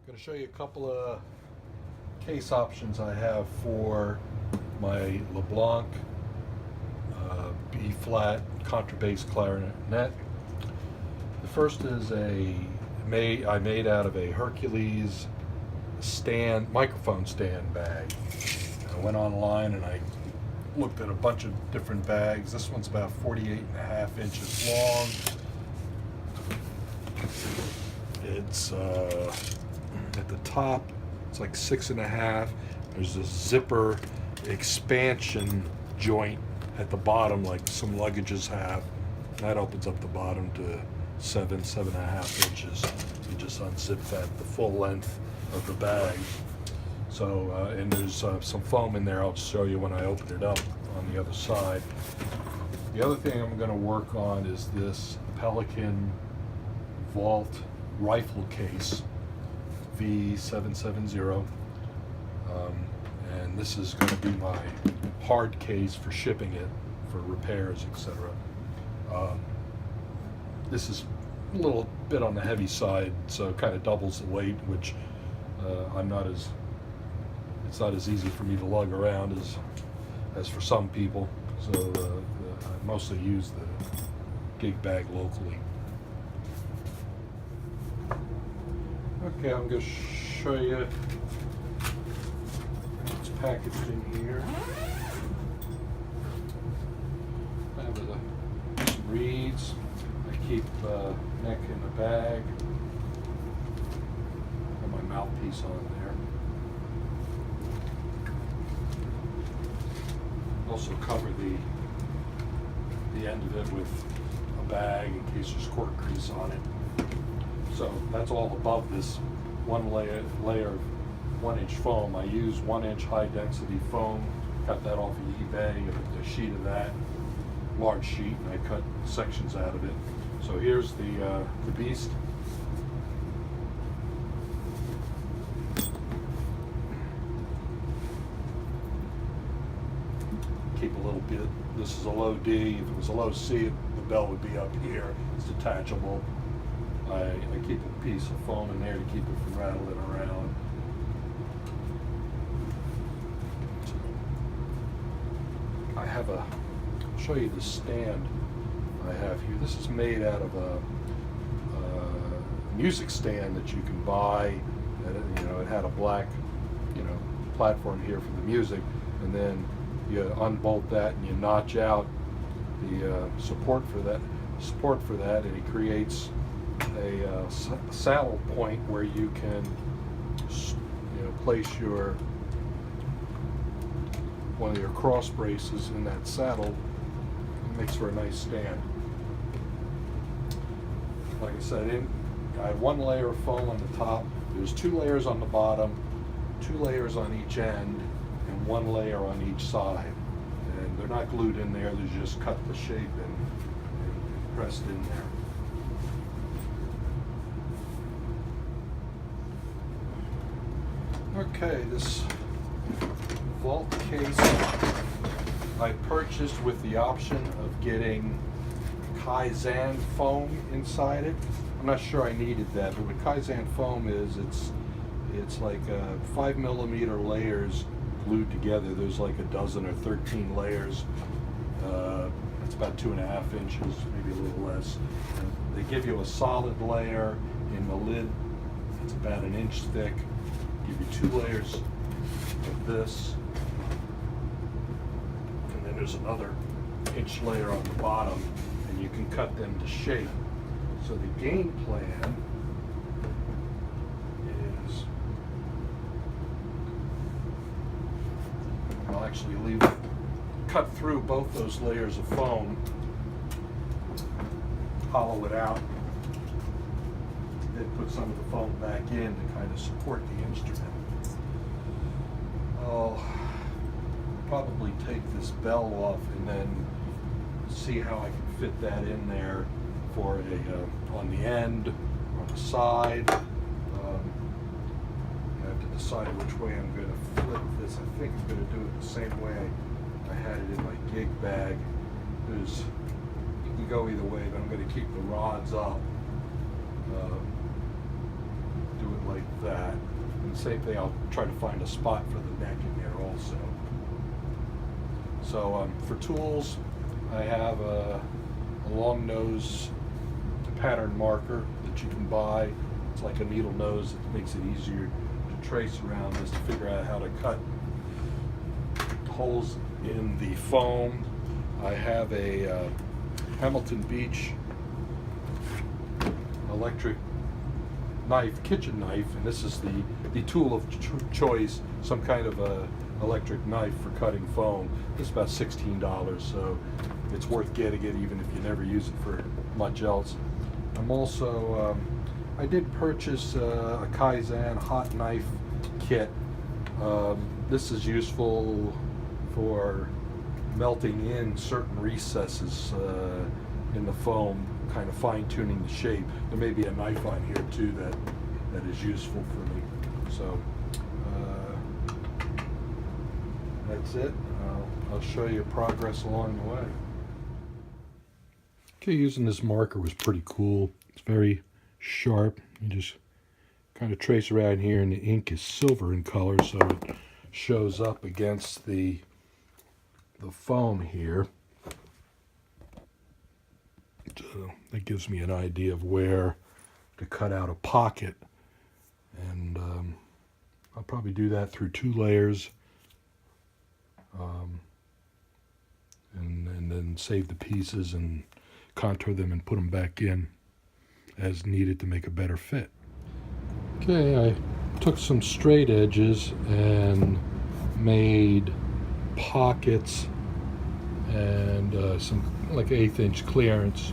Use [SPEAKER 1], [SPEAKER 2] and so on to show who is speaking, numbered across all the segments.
[SPEAKER 1] going to show you a couple of case options I have for my Leblanc B-flat contrabass clarinet. The first is I made out of a Hercules microphone stand bag. I went online and I looked at a bunch of different bags. This one's about 48.5 inches long. It's at the top, it's like 6.5. There's a zipper expansion joint at the bottom, like some luggages have. That opens up the bottom to 7.5 inches. You just unzip that the full length of the bag. So, and there's some foam in there. I'll show you when I open it up on the other side. The other thing I'm going to work on is this Pelican Vault rifle case, V770. And this is going to be my hard case for shipping it, for repairs, etc. This is a little bit on the heavy side, so it kind of doubles the weight, which it's not as easy for me to lug around as for some people. So I mostly use the gig bag locally. Okay, I'm going to show you what's packaged in here. I have some reeds. I keep neck in the bag. Got my mouthpiece on there. Also cover the end of it with a bag in case there's cork grease on it. So that's all above this one layer of 1-inch foam. I use 1-inch high density foam. Got that off of eBay. A sheet of that, large sheet, and I cut sections out of it. So here's the beast. Keep a little bit. This is a low D. If it was a low C, the bell would be up here. It's detachable. I keep a piece of foam in there to keep it from rattling around. I have I'll show you the stand I have here. This is made out of a music stand that you can buy. It had a black, platform here for the music, and then you unbolt that and you notch out the support for that, and it creates a saddle point where you can place one of your cross braces in that saddle. It makes for a nice stand. Like I said, I have 1 layer of foam on the top. There's 2 layers on the bottom, 2 layers on each end, and 1 layer on each side. And they're not glued in there, they're just cut the shape and pressed in there. Okay, this vault case I purchased with the option of getting Kaizen foam inside it. I'm not sure I needed that, but what Kaizen foam is, it's like 5mm layers glued together. There's like a dozen or 13 layers. It's about 2.5 inches, maybe a little less. And they give you a solid layer in the lid. It's about 1 inch thick. Give you 2 layers of this, and then there's another inch layer on the bottom, and you can cut them to shape. So the game plan is I'll actually cut through both those layers of foam, hollow it out, then put some of the foam back in to kind of support the instrument. I'll probably take this bell off and then see how I can fit that in there for on the end, on the side. I have to decide which way I'm going to flip this. I think I'm going to do it the same way I had it in my gig bag. You can go either way, but I'm going to keep the rods up. Do it like that. same thing, I'll try to find a spot for the neck in there also. So for tools, I have a long nose pattern marker that you can buy. It's like a needle nose. It makes it easier to trace around this to figure out how to cut holes in the foam. I have a Hamilton Beach electric knife, kitchen knife, and this is the tool of choice, some kind of a electric knife for cutting foam. It's about $16, so it's worth getting it even if you never use it for much else. I'm also, I did purchase a Kaizen hot knife kit. This is useful for melting in certain recesses in the foam, kind of fine-tuning the shape. There may be a knife on here too that is useful for me. So that's it. I'll show you progress along the way. Okay, using this marker was pretty cool. It's very sharp. You just kind of trace around here, and the ink is silver in color, so it shows up against the foam here. So that gives me an idea of where to cut out a pocket, and I'll probably do that through 2 layers, and then save the pieces and contour them and put them back in as needed to make a better fit. Okay, I took some straight edges and made pockets and some like 1/8 inch clearance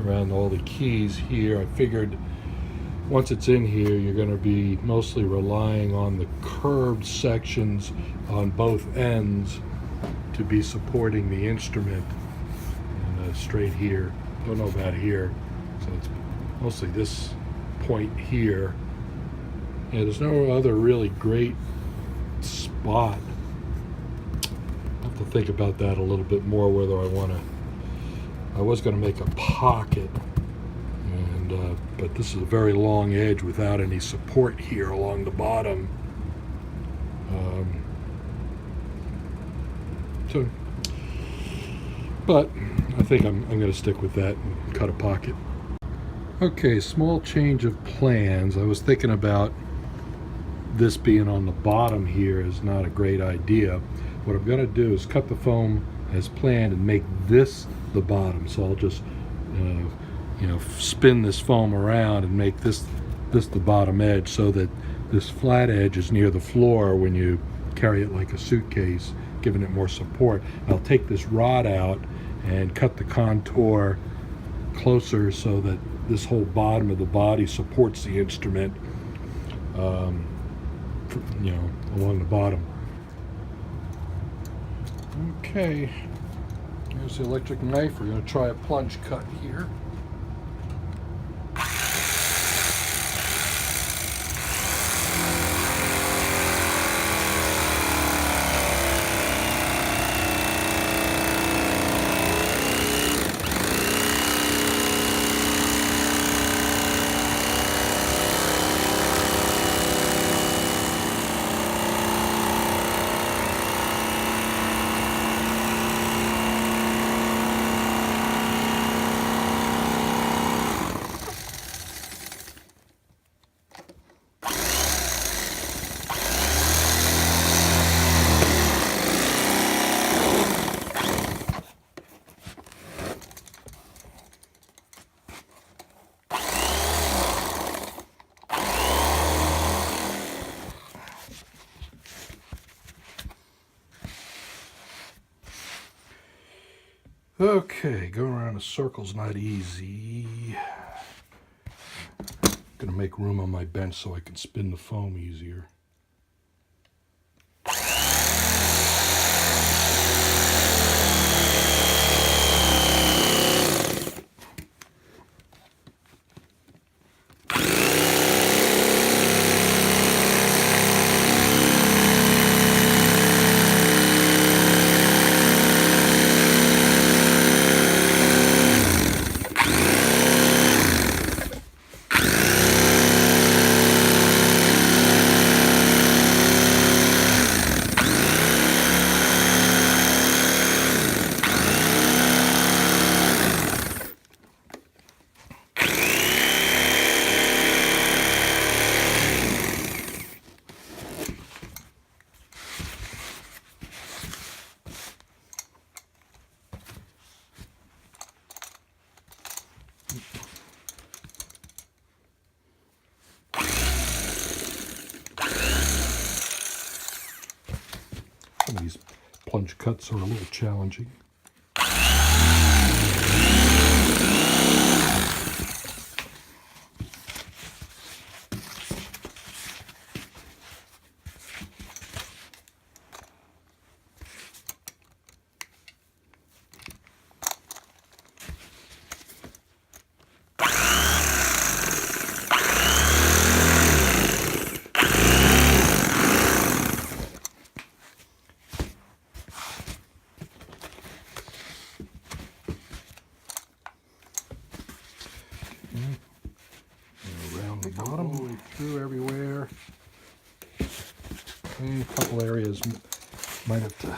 [SPEAKER 1] around all the keys here. I figured once it's in here, you're going to be mostly relying on the curved sections on both ends to be supporting the instrument. And straight here, don't know about here, so it's mostly this point here. Yeah, there's no other really great spot. I'll have to think about that a little bit more, whether I was going to make a pocket, and but this is a very long edge without any support here along the bottom. But I think I'm going to stick with that and cut a pocket. Okay, small change of plans. I was thinking about this being on the bottom here is not a great idea. What I'm going to do is cut the foam as planned and make this the bottom. So I'll just spin this foam around and make this the bottom edge, so that this flat edge is near the floor when you carry it like a suitcase, giving it more support. I'll take this rod out and cut the contour closer so that this whole bottom of the body supports the instrument, along the bottom. Okay, here's the electric knife. We're going to try a plunge cut here. Okay, going around in circles not easy. Gonna make room on my bench so I can spin the foam easier. Some of these plunge cuts are a little challenging. Around the bottom, all the way through everywhere. And a couple areas might have to.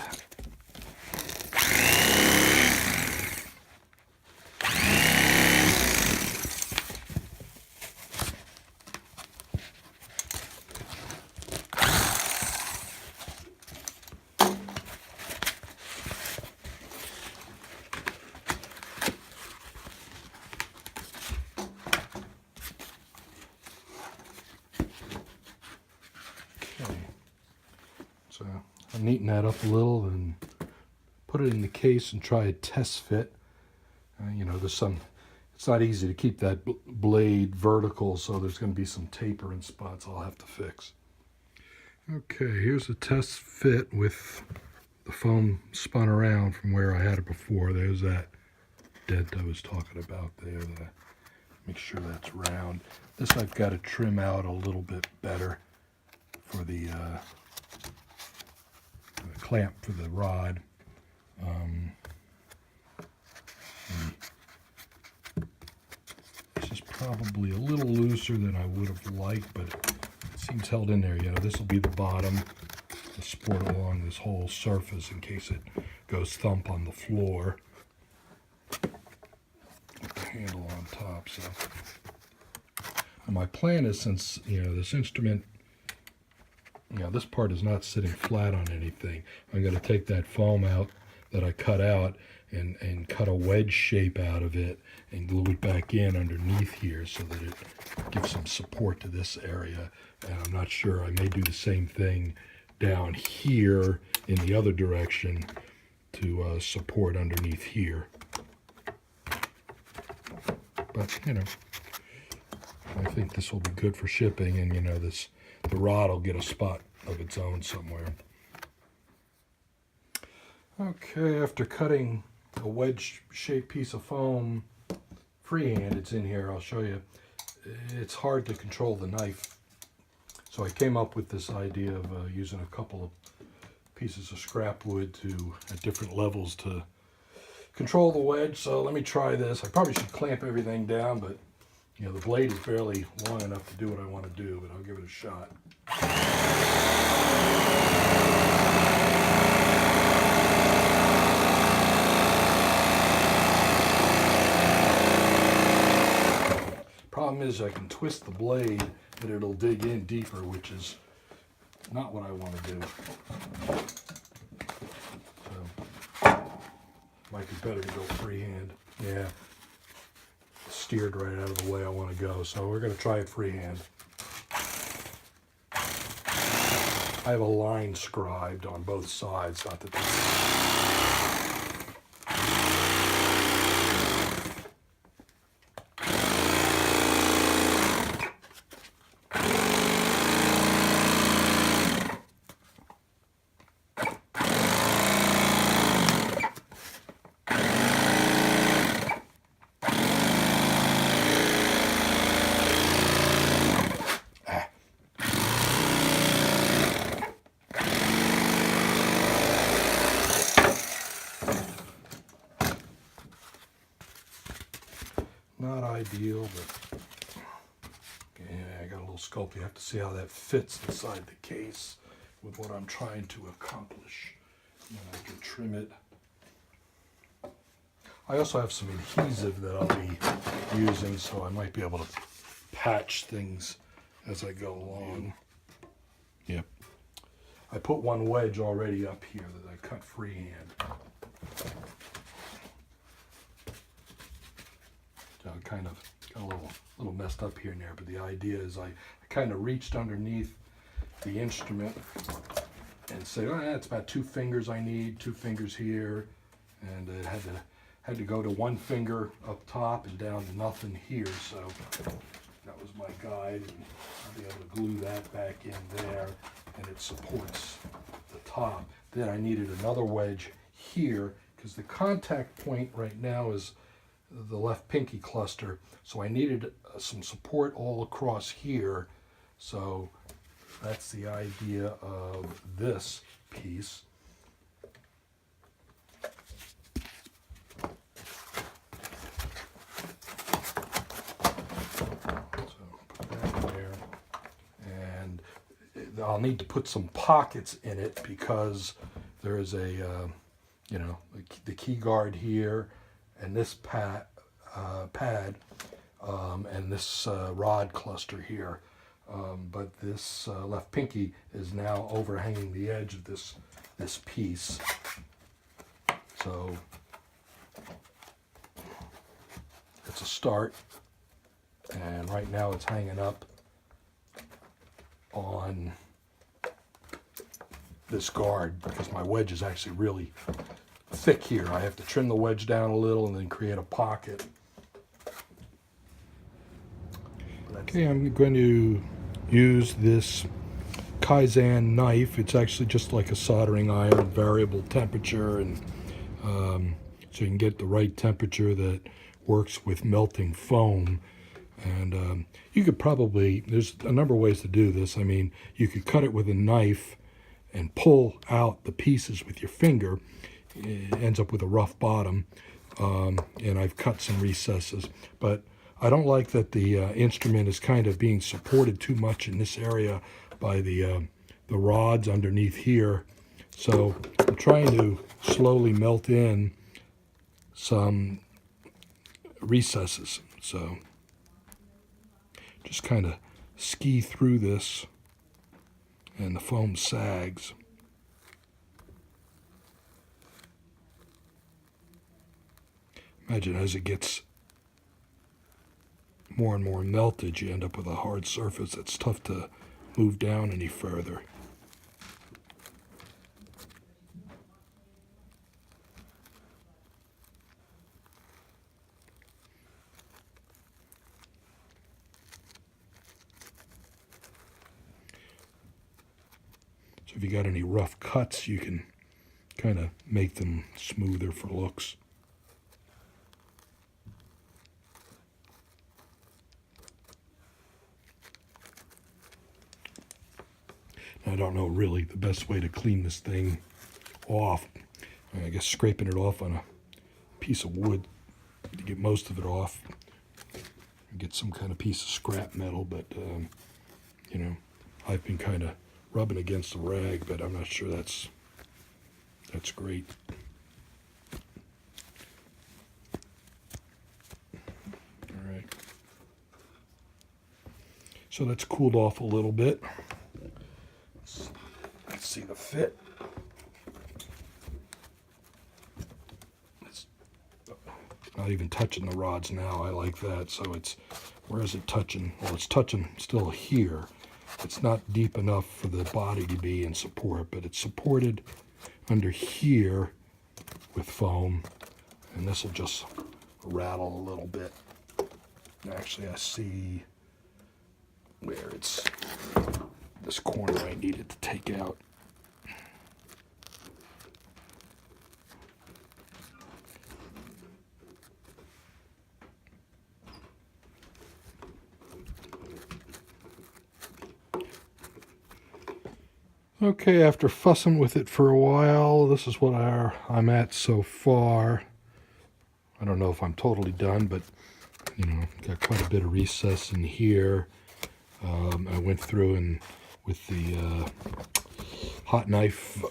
[SPEAKER 1] So I'll neaten that up a little and put it in the case and try a test fit. You know, there's some, it's not easy to keep that blade vertical, so there's going to be some taper in spots I'll have to fix. Okay, here's a test fit with the foam spun around from where I had it before. There's that dent I was talking about there. Make sure that's round. This I've got to trim out a little bit better for the clamp for the rod. This is probably a little looser than I would have liked, but it seems held in there. You know, this will be the bottom to support along this whole surface in case it goes thump on the floor. With the handle on top. So, and my plan is, since you know this instrument, you know, this part is not sitting flat on anything, I'm going to take that foam out that I cut out and cut a wedge shape out of it and glue it back in underneath here so that it gives some support to this area. And I'm not sure, I may do the same thing down here in the other direction to support underneath here. But, you know, I think this will be good for shipping, and, you know, the rod will get a spot of its own somewhere. Okay, after cutting a wedge-shaped piece of foam freehand, it's in here, I'll show you. It's hard to control the knife. So I came up with this idea of using a couple of pieces of scrap wood at different levels to control the wedge. So let me try this. I probably should clamp everything down, but you know, the blade is barely long enough to do what I want to do, but I'll give it a shot. Problem is I can twist the blade that it'll dig in deeper, which is not what I want to do. So, might be better to go freehand. Yeah, steered right out of the way I want to go, so we're going to try it freehand. I have a line scribed on both sides, not that not ideal, but yeah, I got a little sculpt. You have to see how that fits inside the case with what I'm trying to accomplish. And I can trim it. I also have some adhesive that I'll be using, so I might be able to patch things as I go along. Yep. I put one wedge already up here that I cut freehand. So I kind of got a little messed up here and there, but the idea is I kind of reached underneath the instrument and say, oh, that's about 2 fingers I need, 2 fingers here, and it had to go to 1 finger up top and down to nothing here. So that was my guide, and I'll be able to glue that back in there, and it supports the top. Then I needed another wedge here because the contact point right now is the left pinky cluster, so I needed some support all across here. So that's the idea of this piece. I'll need to put some pockets in it because there is a, you know, the key guard here, and this pad, and this rod cluster here. But this left pinky is now overhanging the edge of this piece. So it's a start, and right now it's hanging up on this guard because my wedge is actually really thick here. I have to trim the wedge down a little and then create a pocket. Okay, I'm going to use this Kaizen knife. It's actually just like a soldering iron, variable temperature, and so you can get the right temperature that works with melting foam. And you could probably, there's a number of ways to do this. I mean, you could cut it with a knife and pull out the pieces with your finger. It ends up with a rough bottom, and I've cut some recesses. But I don't like that the instrument is kind of being supported too much in this area by the rods underneath here. So I'm trying to slowly melt in some recesses. So just kind of ski through this, and the foam sags. Imagine as it gets more and more melted, you end up with a hard surface that's tough to move down any further. So if you got any rough cuts, you can kind of make them smoother for looks. I don't know really the best way to clean this thing off. I guess scraping it off on a piece of wood to get most of it off. Get some kind of piece of scrap metal, but you know, I've been kind of rubbing against the rag, but I'm not sure that's great. All right. So that's cooled off a little bit. Let's see the fit. It's not even touching the rods now. I like that. So it's, where is it touching? Well, it's touching still here. It's not deep enough for the body to be in support, but it's supported under here with foam, and this will just rattle a little bit. Actually, I see where it's this corner I needed to take out. Okay, after fussing with it for a while, this is what I'm at so far. I don't know if I'm totally done, but you know, got quite a bit of recess in here. I went through and with the hot knife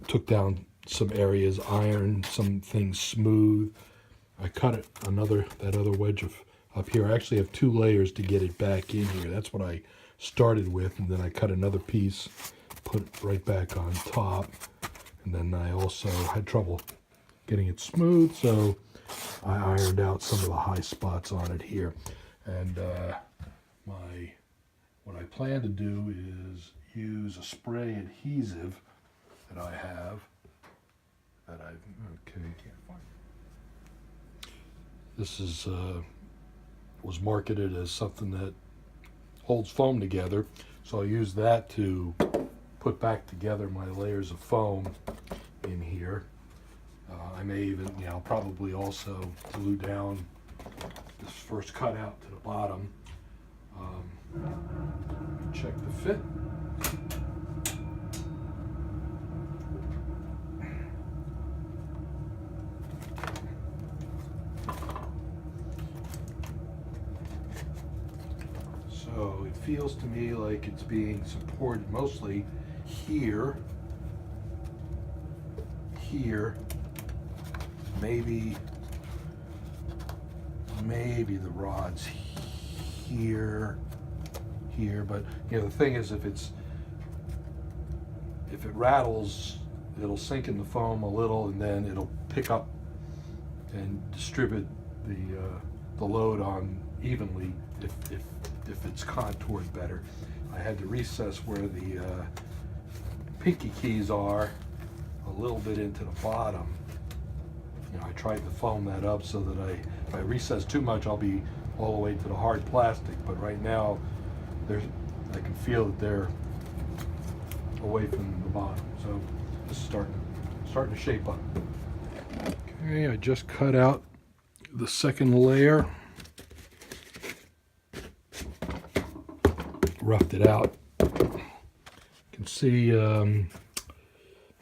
[SPEAKER 1] took down some areas, ironed some things smooth. I cut it that other wedge up here. I actually have 2 layers to get it back in here. That's what I started with, and then I cut another piece, put it right back on top, and then I also had trouble getting it smooth, so I ironed out some of the high spots on it here. And what I plan to do is use a spray adhesive that I have that I've, okay, can't find it. This is, was marketed as something that holds foam together, so I use that to put back together my layers of foam in here. I may even, I'll probably also glue down this first cutout to the bottom. Check the fit. So it feels to me like it's being supported mostly here, maybe the rod's here, but the thing is, if it rattles, it'll sink in the foam a little, and then it'll pick up and distribute the load on evenly if it's contoured better. I had to recess where the pinky keys are a little bit into the bottom. I tried to foam that up so that if I recess too much, I'll be all the way to the hard plastic. But right now, I can feel that they're away from the bottom. So this is starting to shape up. Okay, I just cut out the second layer, roughed it out. You can see,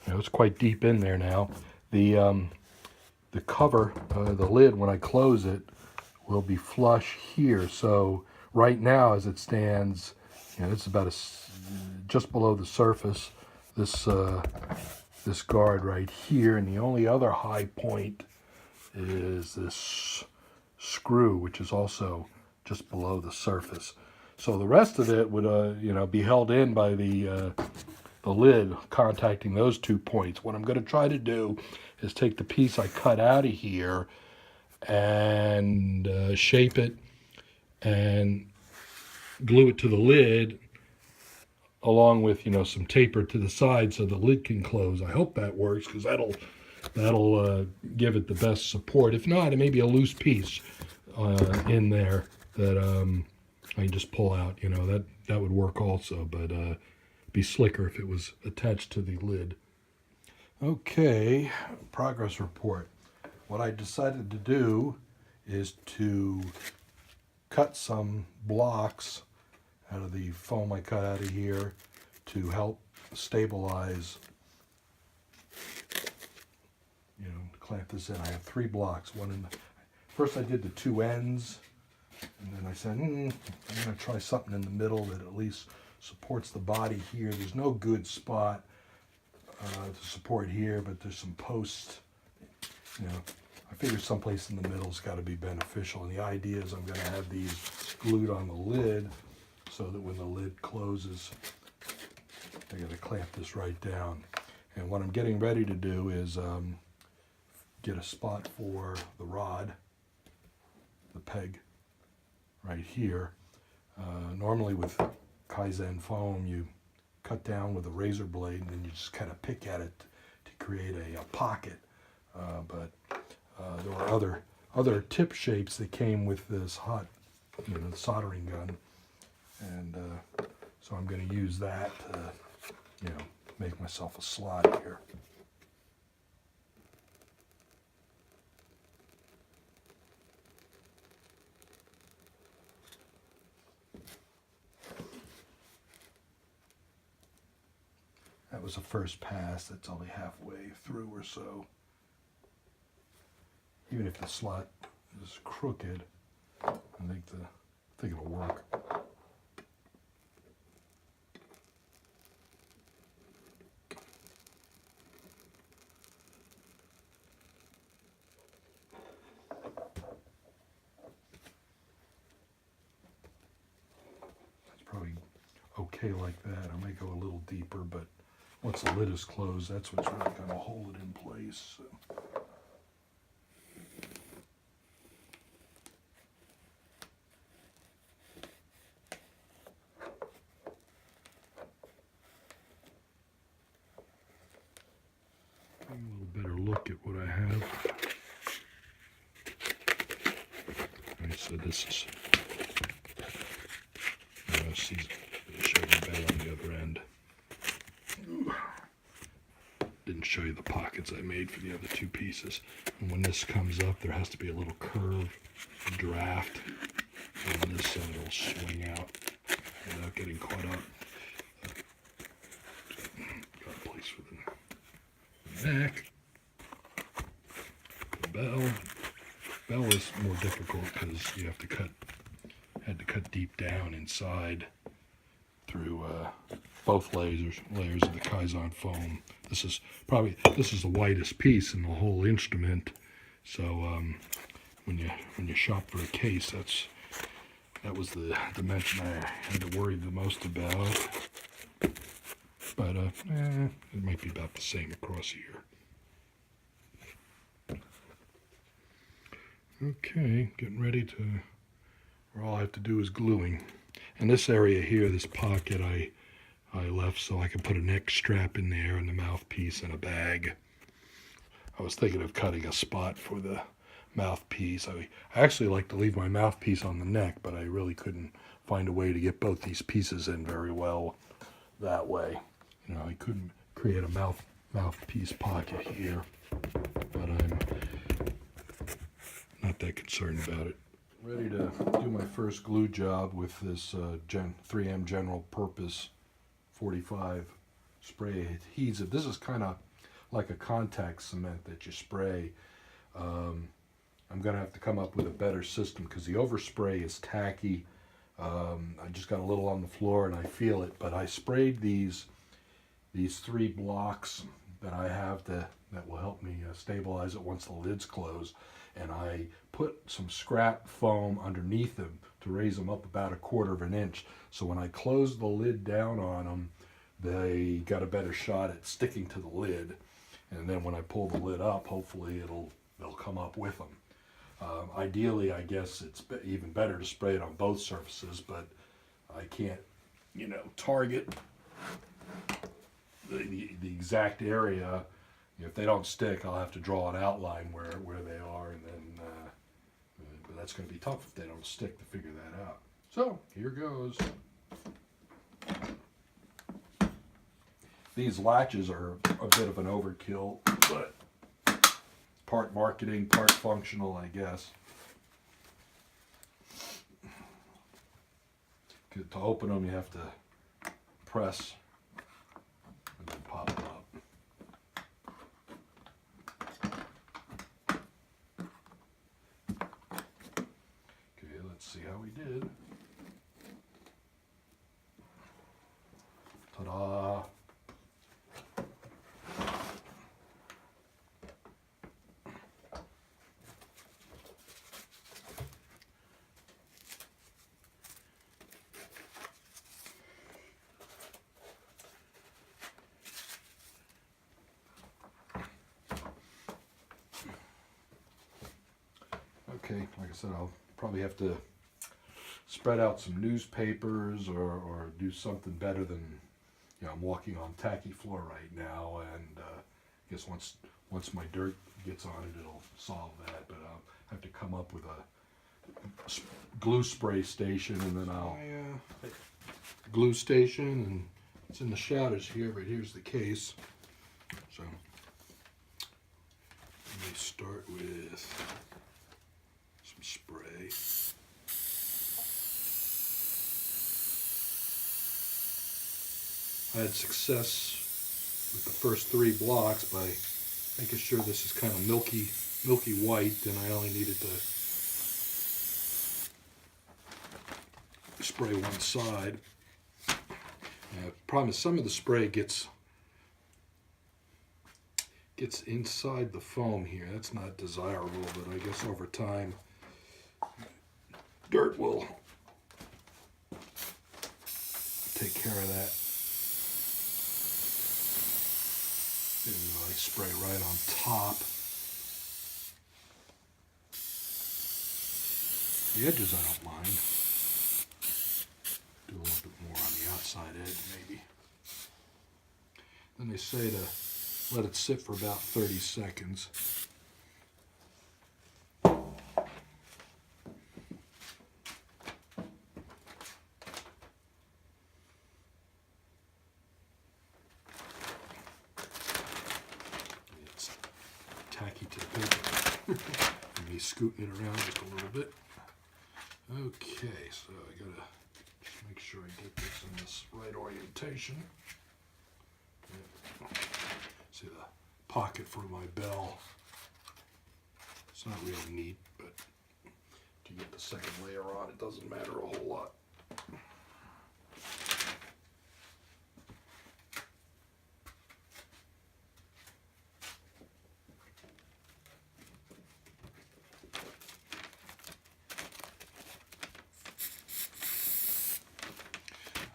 [SPEAKER 1] it's quite deep in there now. The cover, the lid, when I close it, will be flush here. So right now, as it stands, it's about just below the surface. This guard right here, and the only other high point is this screw, which is also just below the surface. So the rest of it would, be held in by the lid contacting those 2 points. What I'm going to try to do is take the piece I cut out of here and shape it and glue it to the lid, along with some taper to the side so the lid can close. I hope that works, because that'll give it the best support. If not, it may be a loose piece in there that I can just pull out. That would work also, but be slicker if it was attached to the lid. Okay, progress report. What I decided to do is to cut some blocks out of the foam I cut out of here to help stabilize, to clamp this in. I have 3 blocks. First I did the 2 ends, and then I said, I'm going to try something in the middle that at least supports the body here. There's no good spot to support here, but there's some posts. I figure someplace in the middle's got to be beneficial, and the idea is I'm going to have these glued on the lid so that when the lid closes, I got to clamp this right down. And what I'm getting ready to do is get a spot for the rod, the peg right here. Normally with Kaizen foam, you cut down with a razor blade, and then you just kind of pick at it to create a pocket. But there were other tip shapes that came with this hot, soldering gun, and so I'm going to use that to, make myself a slot here. That was the first pass. That's only halfway through or so. Even if the slot is crooked, I think it'll work. That's probably okay like that. I might go a little deeper, but once the lid is closed, that's what's really going to hold it in place. So. at what I have. Alright, so this is, show you the bell on the other end. Didn't show you the pockets I made for the other two pieces. And when this comes up, there has to be a little curve, a draft, and this it'll swing out without getting caught up. Got a place for the neck. The bell. Bell is more difficult because you have to had to cut deep down inside through both layers of the Kaizen foam. This is the whitest piece in the whole instrument. So when you shop for a case, that was the dimension I had to worry the most about. But it might be about the same across here. Okay, getting ready to, where all I have to do is gluing. And this area here, this pocket, I left so I could put a neck strap in there and the mouthpiece in a bag. I was thinking of cutting a spot for the mouthpiece. I actually like to leave my mouthpiece on the neck, but I really couldn't find a way to get both these pieces in very well that way. You know, I couldn't create a mouthpiece pocket here, but I'm not that concerned about it. Ready to do my first glue job with this 3M General Purpose 45 spray adhesive. This is kind of like a contact cement that you spray. I'm going to have to come up with a better system because the overspray is tacky. I just got a little on the floor and I feel it, but I sprayed these 3 blocks that I have that will help me stabilize it once the lid's closed, and I put some scrap foam underneath them to raise them up about 1/4 inch, so when I close the lid down on them, they got a better shot at sticking to the lid, and then when I pull the lid up, hopefully they'll come up with them. Ideally, I guess it's even better to spray it on both surfaces, but I can't, you know, target the exact area. If they don't stick, I'll have to draw an outline where they are, and then but that's going to be tough if they don't stick to figure that out. So here goes. These latches are a bit of an overkill, but part marketing, part functional, I guess. To open them, you have to press and then pop them up. Okay, let's see how we did. Ta-da! Okay, like I said, I'll probably have to spread out some newspapers or do something better than, you know, I'm walking on tacky floor right now, and I guess once my dirt gets on it, it'll solve that, but I'll have to come up with a glue spray station, and then I'll glue station, and it's in the shadows here, but here's the case. So let me start with some spray. I had success with the first 3 blocks by making sure this is kind of milky white, and I only needed to spray one side. Problem is, some of the spray gets inside the foam here. That's not desirable, but I guess over time dirt will take care of that. And I spray right on top. The edges I don't mind. Do a little bit more on the outside edge maybe. Then they say to Let it sit for about 30 seconds. It's tacky to the paper. And me scooting it around just a little bit. Okay, so I gotta just make sure I get this in this right orientation. See the pocket for my bell. It's not real neat, but to get the second layer on, it doesn't matter a whole lot.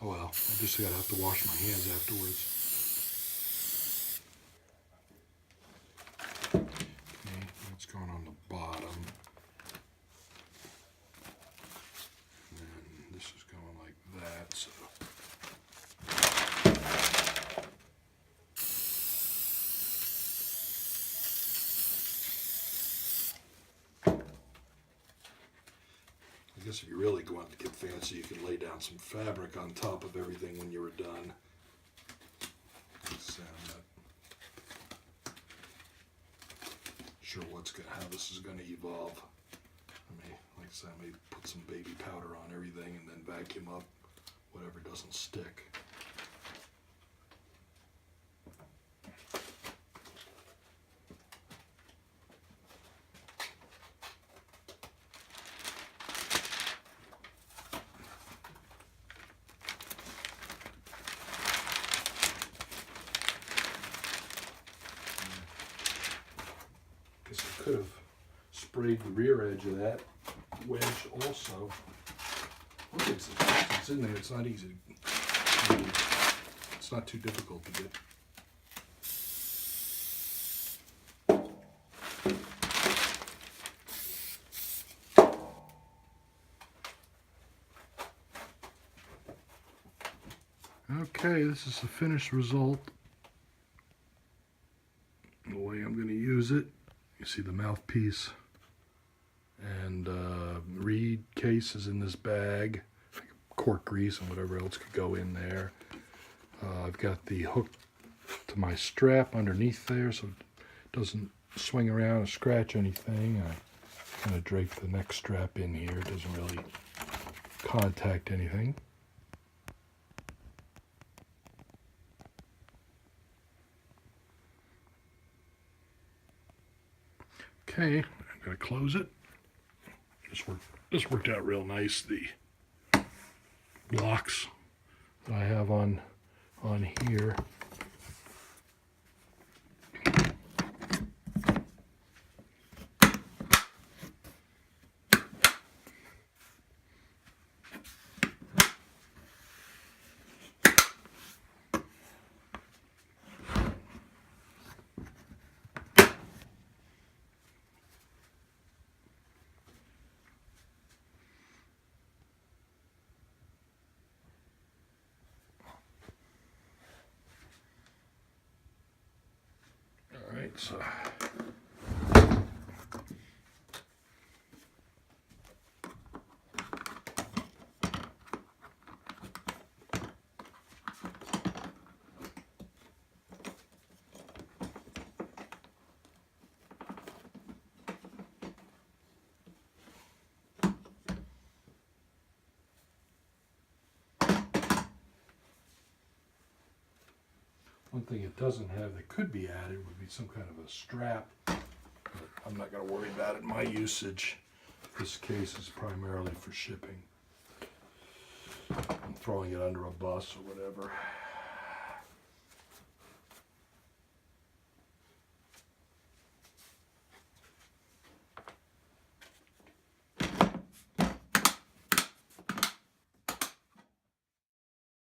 [SPEAKER 1] Oh well, I just gotta have to wash my hands afterwards. Okay, that's going on the bottom. And this is going like that, so. I guess if you really go out to get fancy, you can lay down some fabric on top of everything when you were done. Sure how this is going to evolve. Like I said, I may put some baby powder on everything and then vacuum up whatever doesn't stick. Could have sprayed the rear edge of that wedge also. Once it's in there, it's not easy. It's not too difficult to get. Okay, this is the finished result. The way I'm going to use it. You see the mouthpiece and reed case is in this bag. Cork grease and whatever else could go in there. I've got the hook to my strap underneath there so it doesn't swing around and scratch anything. I kind of drape the neck strap in here. It doesn't really contact anything. Okay, I'm going to close it. This worked out real nice. The blocks that I have on here. So one thing it doesn't have that could be added would be some kind of a strap, but I'm not going to worry about it. My usage, this case is primarily for shipping. I'm throwing it under a bus or whatever.